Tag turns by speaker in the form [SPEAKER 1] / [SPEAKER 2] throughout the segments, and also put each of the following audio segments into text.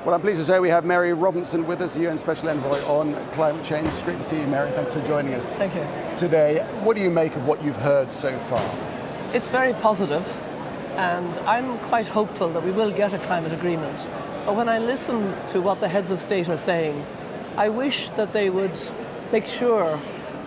[SPEAKER 1] Well, I'm pleased to say we have Mary Robinson with us, UN Special Envoy on climate change. It's great to see you, Mary. Thanks for joining us
[SPEAKER 2] Thank you.
[SPEAKER 1] today. What do you make of what you've heard so far?
[SPEAKER 2] It's very positive, and I'm quite hopeful that we will get a climate agreement. But when I listen to what the heads of state are saying, I wish that they would make sure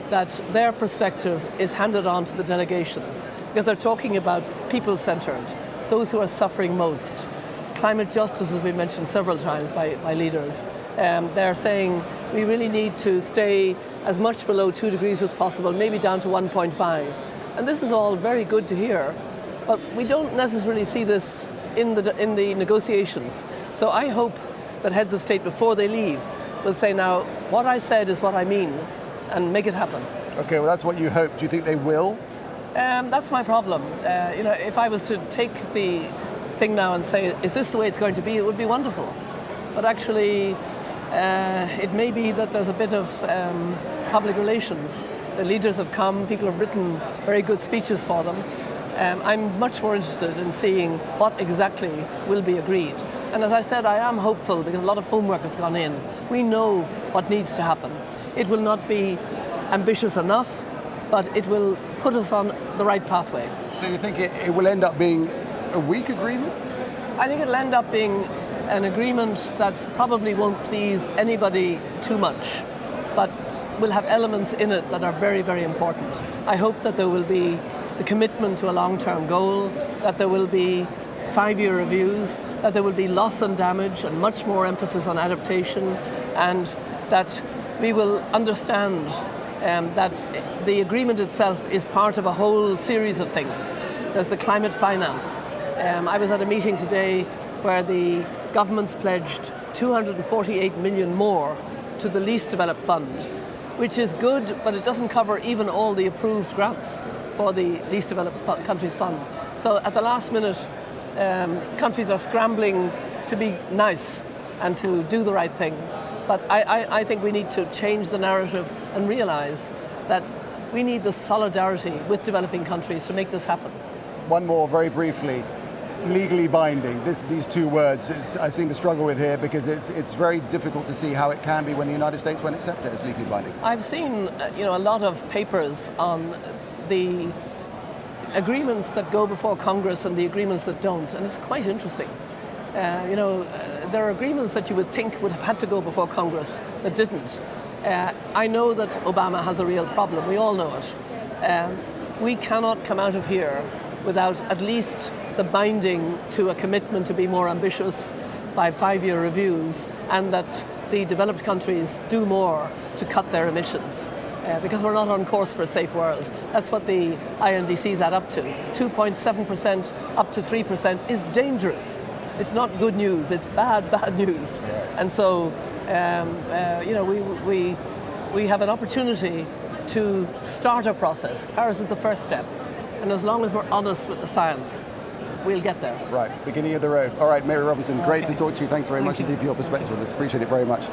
[SPEAKER 2] that their perspective is handed on to the delegations, because they're talking about people-centred, those who are suffering most. Climate justice, as we mentioned several times by leaders. They're saying we really need to stay as much below 2 degrees as possible, maybe down to 1.5. And this is all very good to hear, but we don't necessarily see this in the negotiations. So I hope that heads of state, before they leave, will say, now, what I said is what I mean, and make it happen.
[SPEAKER 1] Okay, well, that's what you hope. Do you think they will?
[SPEAKER 2] That's my problem. If I was to take the thing now and say, is this the way it's going to be, it would be wonderful. But actually, it may be that there's a bit of public relations. The leaders have come, people have written very good speeches for them. I'm much more interested in seeing what exactly will be agreed. And as I said, I am hopeful because a lot of homework has gone in. We know what needs to happen. It will not be ambitious enough, but it will put us on the right pathway.
[SPEAKER 1] So you think it will end up being a weak agreement?
[SPEAKER 2] I think it'll end up being an agreement that probably won't please anybody too much, but will have elements in it that are very, very important. I hope that there will be the commitment to a long-term goal, that there will be 5-year reviews, that there will be loss and damage and much more emphasis on adaptation, and that we will understand that the agreement itself is part of a whole series of things. There's the climate finance. I was at a meeting today where the government's pledged 248 million more to the least developed fund, which is good, but it doesn't cover even all the approved grants for the least developed countries fund. So at the last minute, countries are scrambling to be nice and to do the right thing. But I think we need to change the narrative and realize that we need the solidarity with developing countries to make this happen.
[SPEAKER 1] One more, very briefly. Legally binding. These two words I seem to struggle with here because it's very difficult to see how it can be when the United States won't accept it as legally binding.
[SPEAKER 2] I've seen a lot of papers on the agreements that go before Congress and the agreements that don't, and it's quite interesting. There are agreements that you would think would have had to go before Congress that didn't. I know that Obama has a real problem. We all know it. We cannot come out of here without at least the binding to a commitment to be more ambitious by 5-year reviews, and that the developed countries do more to cut their emissions. Because we're not on course for a safe world. That's what the INDCs add up to. 2.7% up to 3% is dangerous. It's not good news, it's bad news.
[SPEAKER 1] Yeah.
[SPEAKER 2] And so, we have an opportunity to start a process. Paris is the first step. And as long as we're honest with the science, we'll get there.
[SPEAKER 1] Right, beginning of the road. All right, Mary Robinson, great to talk to you. Thanks very much indeed for your perspective on this. Appreciate it very much.